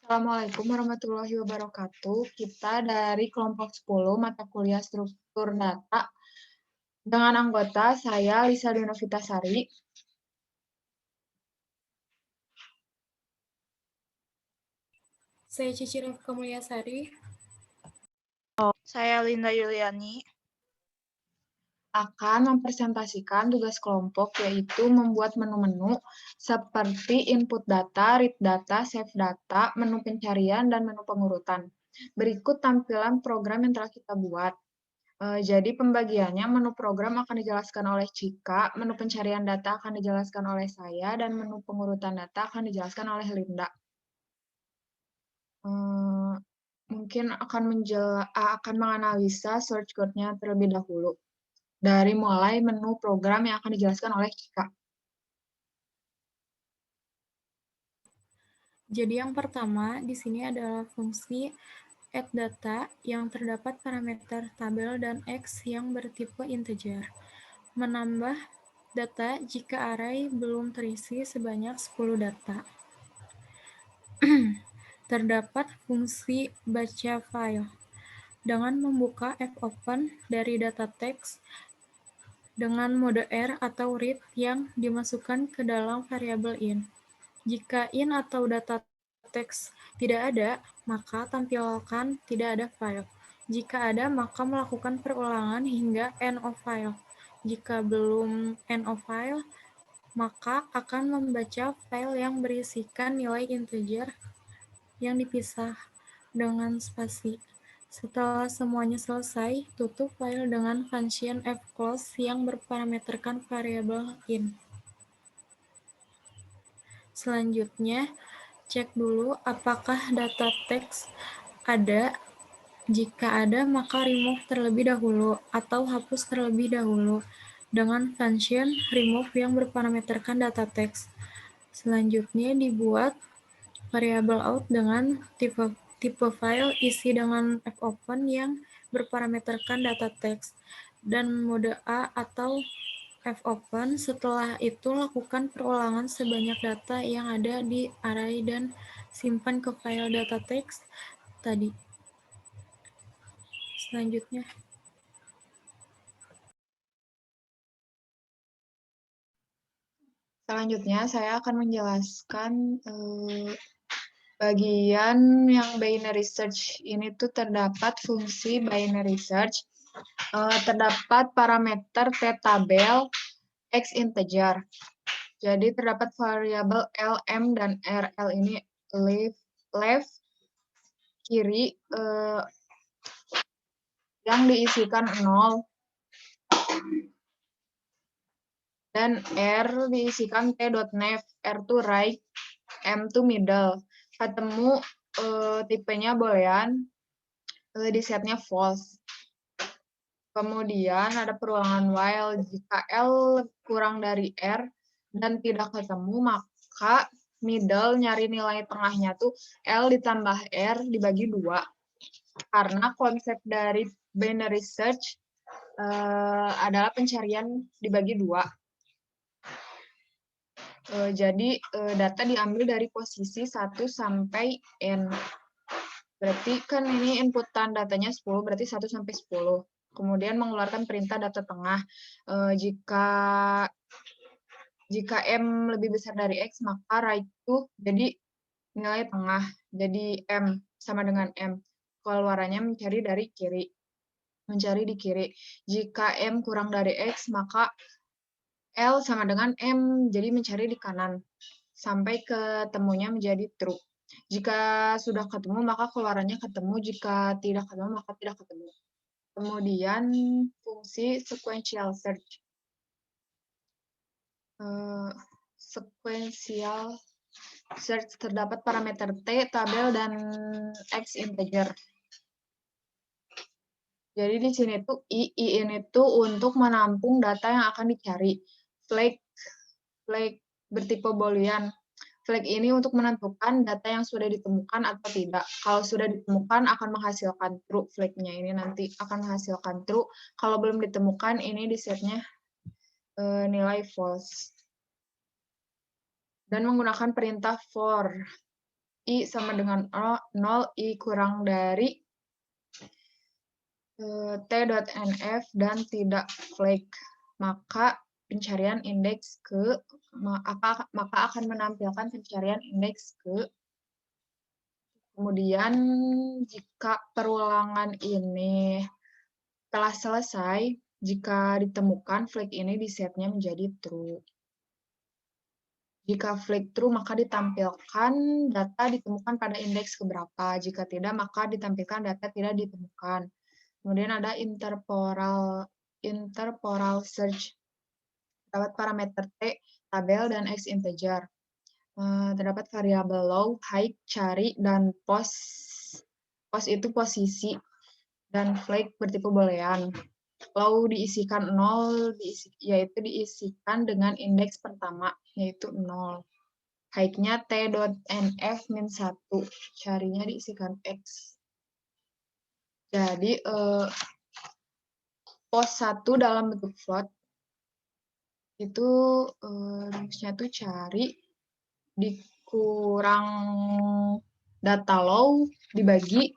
Assalamualaikum warahmatullahi wabarakatuh. Kita dari kelompok 10 mata kuliah struktur data dengan anggota saya Lisa Dinovitasari. Saya Cici Rafka Mulyasari. Saya Linda Yuliani. Akan mempresentasikan tugas kelompok yaitu membuat menu-menu seperti input data, read data, save data, menu pencarian, dan menu pengurutan. Berikut tampilan program yang telah kita buat. Jadi pembagiannya menu program akan dijelaskan oleh Cika, menu pencarian data akan dijelaskan oleh saya, dan menu pengurutan data akan dijelaskan oleh Linda. Mungkin akan menganalisa search code-nya terlebih dahulu. Dari mulai menu program yang akan dijelaskan oleh Cika. Jadi yang pertama di sini adalah fungsi add data yang terdapat parameter tabel dan X yang bertipe integer. Menambah data jika array belum terisi sebanyak 10 data. Terdapat fungsi baca file. Dengan membuka fopen dari data teks dengan mode R atau read yang dimasukkan ke dalam variabel in. Jika in atau data teks tidak ada, maka tampilkan tidak ada file. Jika ada, maka melakukan perulangan hingga end of file. Jika belum end of file, maka akan membaca file yang berisikan nilai integer yang dipisah dengan spasi. Setelah semuanya selesai, tutup file dengan function fclose yang berparameterkan variabel in. Selanjutnya, cek dulu apakah data teks ada. Jika ada, maka remove terlebih dahulu atau hapus terlebih dahulu dengan function remove yang berparameterkan data teks. Selanjutnya dibuat variabel out dengan tipe file isi dengan fopen yang berparameterkan data teks dan mode A atau fopen. Setelah itu lakukan perulangan sebanyak data yang ada di array dan simpan ke file data teks tadi. Selanjutnya. Selanjutnya saya akan menjelaskan bagian yang binary search. Ini tuh terdapat fungsi binary search. Terdapat parameter t-tabel, x integer. Jadi terdapat variabel L, M, dan R. L ini left, kiri, yang diisikan 0. Dan R diisikan t.nav, R to right, M to middle. Ketemu tipenya boolean, di setnya false. Kemudian ada perulangan while. Jika L kurang dari R dan tidak ketemu, maka middle nyari nilai tengahnya tuh L ditambah R dibagi 2. Karena konsep dari binary search adalah pencarian dibagi 2. Jadi data diambil dari posisi 1 sampai N. Berarti kan ini inputan datanya 10, berarti 1 sampai 10. Kemudian mengeluarkan perintah data tengah. Jika M lebih besar dari X, maka right to jadi nilai tengah. Jadi M sama dengan M. Keluarannya mencari dari kiri. Mencari di kiri. Jika M kurang dari X, maka L sama dengan M, jadi mencari di kanan. Sampai ketemunya menjadi true. Jika sudah ketemu, maka keluarannya ketemu. Jika tidak ketemu, maka tidak ketemu. Kemudian fungsi sequential search. Sequential search terdapat parameter T, tabel, dan X integer. Jadi di sini tuh I ini tuh untuk menampung data yang akan dicari. Flag bertipe boolean. Flag ini untuk menentukan data yang sudah ditemukan atau tidak. Kalau sudah ditemukan akan menghasilkan true, flag-nya ini nanti akan menghasilkan true. Kalau belum ditemukan ini di setnya nilai false. Dan menggunakan perintah for. I sama dengan 0, I kurang dari t.nf dan tidak flag, maka pencarian indeks ke maka akan menampilkan pencarian indeks ke. Kemudian jika perulangan ini telah selesai, jika ditemukan flag ini di-set-nya menjadi true. Jika flag true, maka ditampilkan data ditemukan pada indeks keberapa. Jika tidak, maka ditampilkan data tidak ditemukan. Kemudian ada interporal search. Terdapat parameter T, tabel, dan X integer. Terdapat variabel low, high, cari, dan pos. Pos itu posisi, dan flag bertipe boolean. Low diisikan 0, yaitu diisikan dengan indeks pertama, yaitu 0. High-nya t.nf min 1, carinya diisikan X. Jadi, pos 1 dalam bentuk float, itu rumusnya tuh cari dikurang data low dibagi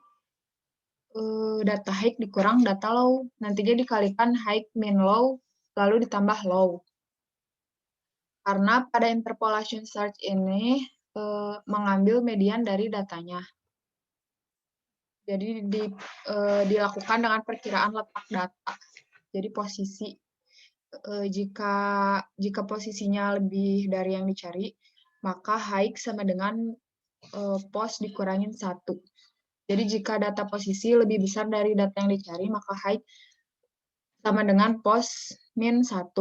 data high dikurang data low. Nantinya dikalikan high min low, lalu ditambah low. Karena pada interpolation search ini mengambil median dari datanya. Jadi dilakukan dengan perkiraan letak data. Jadi posisi jika posisinya lebih dari yang dicari, maka high sama dengan pos dikurangin 1. Jadi jika data posisi lebih besar dari data yang dicari, maka high sama dengan pos min 1.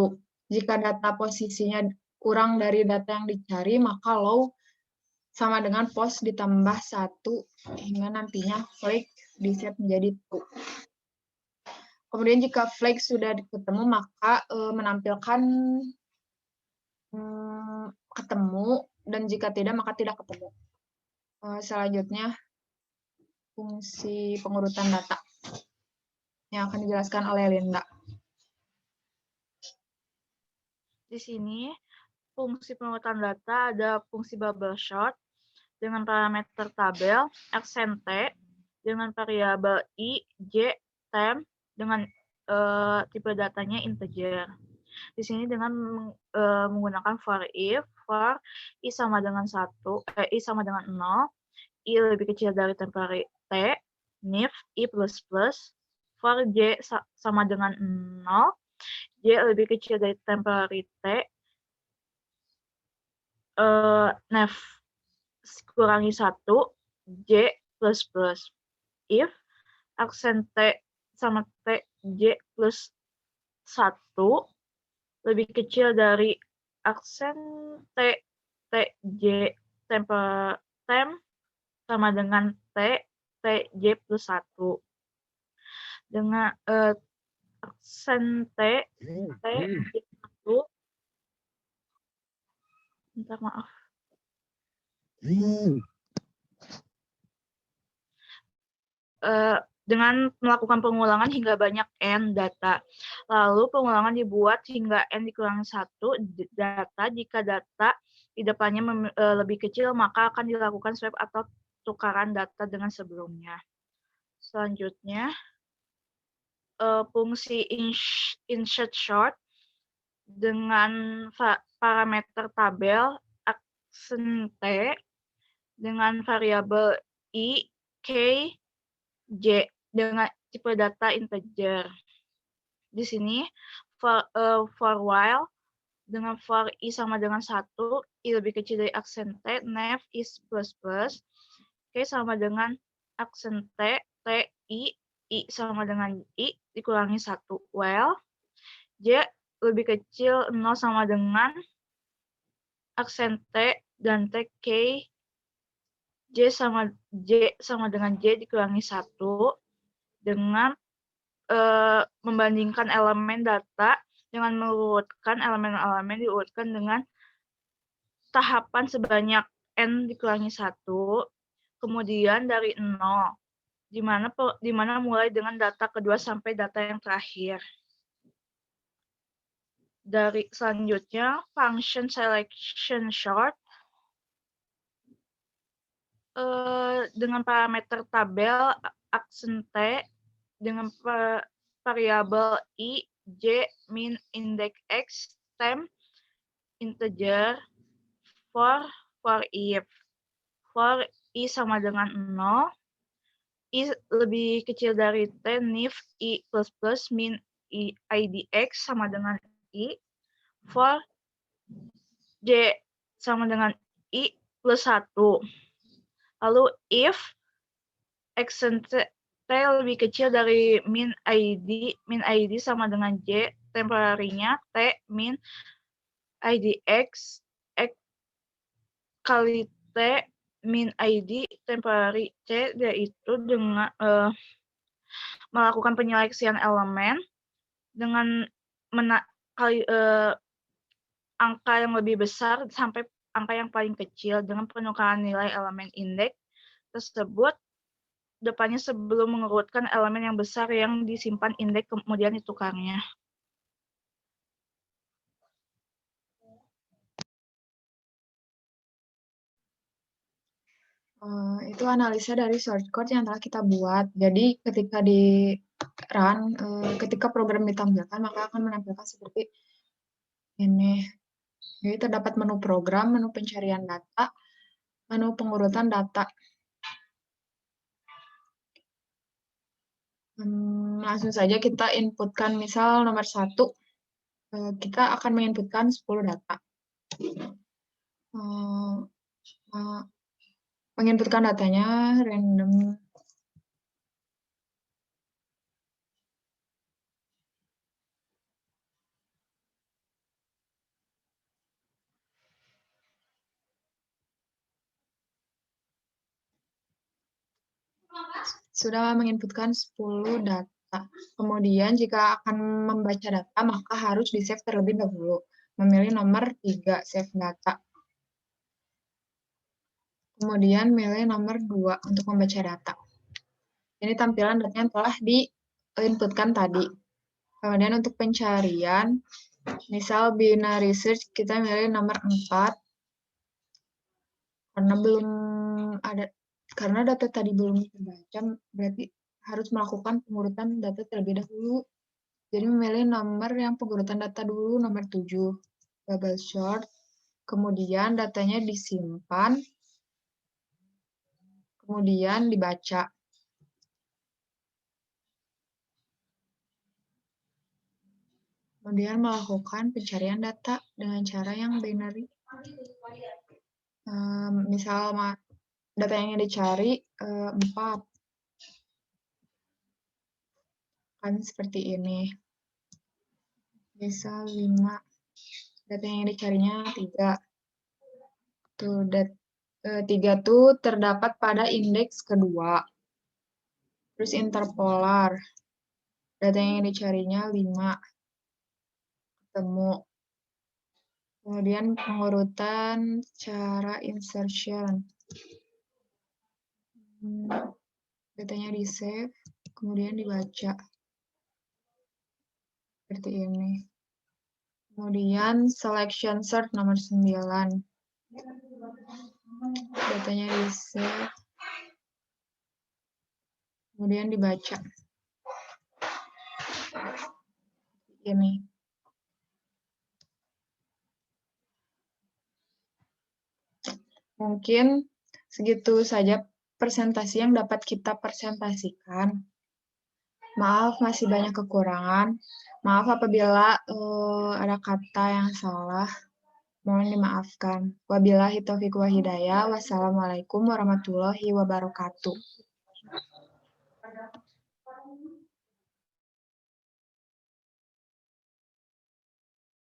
Jika data posisinya kurang dari data yang dicari, maka low sama dengan pos ditambah 1 hingga nantinya flag di-set menjadi true. Kemudian jika flag sudah ketemu, maka menampilkan ketemu, dan jika tidak, maka tidak ketemu. Selanjutnya, fungsi pengurutan data yang akan dijelaskan oleh Linda. Di sini, fungsi pengurutan data ada fungsi bubble sort dengan parameter tabel, accent T, dengan variabel I, J, temp, dengan tipe datanya integer. Di sini dengan menggunakan for if, for I sama dengan 1, I sama dengan 0, I lebih kecil dari temporary T, if I plus plus, for J sama dengan 0, J lebih kecil dari temporary T, nef kurangi 1, J plus plus. If aksen T sama T, J plus 1 lebih kecil dari aksen T, T, J, temp sama dengan T, T, J plus 1. Dengan aksen T, T, J 1, bentar maaf. Dengan melakukan pengulangan hingga banyak n data. Lalu pengulangan dibuat hingga n dikurangi 1 data. Jika data di depannya lebih kecil, maka akan dilakukan swap atau tukaran data dengan sebelumnya. Selanjutnya, fungsi insert short dengan parameter tabel aksen T dengan variabel I, K, J dengan tipe data integer. Di sini for while dengan for I sama dengan 1, I lebih kecil dari aksen T, nef is plus plus, K sama dengan aksen T, T, I sama dengan I dikurangi 1, while J lebih kecil 0 sama dengan aksen T dan T, K, J sama dengan J dikurangi 1 dengan membandingkan elemen data dengan mengurutkan elemen-elemen diurutkan dengan tahapan sebanyak n dikurangi 1, kemudian dari 0, di mana mulai dengan data kedua sampai data yang terakhir. Dari selanjutnya, function selection short dengan parameter tabel aksen T dengan variabel I, J, min, index X, temp, integer, for if. For I sama dengan 0, I lebih kecil dari T, if I plus min I, IDX sama dengan I, for J sama dengan I plus 1. Lalu if aksen T lebih kecil dari min ID sama dengan J, temporary-nya T min IDX X kali T min ID temporary C, yaitu dengan melakukan penyeleksian elemen dengan angka yang lebih besar sampai angka yang paling kecil dengan penukaran nilai elemen indeks tersebut depannya sebelum mengurutkan elemen yang besar yang disimpan indeks kemudian ditukarnya. Itu analisa dari shortcode yang telah kita buat. Jadi ketika di run, ketika program ditampilkan, maka akan menampilkan seperti ini. Jadi terdapat menu program, menu pencarian data, menu pengurutan data. Langsung saja kita inputkan, misal nomor 1, kita akan menginputkan 10 data. Menginputkan datanya random. Sudah menginputkan 10 data. Kemudian jika akan membaca data, maka harus di-save terlebih dahulu. Memilih nomor 3, save data. Kemudian milih nomor 2 untuk membaca data. Ini tampilan data yang telah di-inputkan tadi. Kemudian untuk pencarian, misal binary search, kita milih nomor 4. Karena data tadi belum terbaca, berarti harus melakukan pengurutan data terlebih dahulu. Jadi memilih nomor yang pengurutan data dulu, nomor 7, double sort. Kemudian datanya disimpan, kemudian dibaca. Kemudian melakukan pencarian data dengan cara yang binary. Misal data yang dicari 4. Kan seperti ini. Misal 5. Data yang dicarinya 3. Tuh, 3 tuh terdapat pada indeks kedua. Terus interpolar. Data yang dicarinya 5. Ketemu. Kemudian pengurutan cara insertion. Datanya di-save, kemudian dibaca. Seperti ini. Kemudian selection sort nomor 9. Datanya di-save, kemudian dibaca. Ini. Mungkin segitu saja presentasi yang dapat kita presentasikan. Maaf masih banyak kekurangan. Maaf apabila ada kata yang salah. Mohon dimaafkan. Wabillahi taufiq wa hidayah. Wassalamualaikum warahmatullahi wabarakatuh.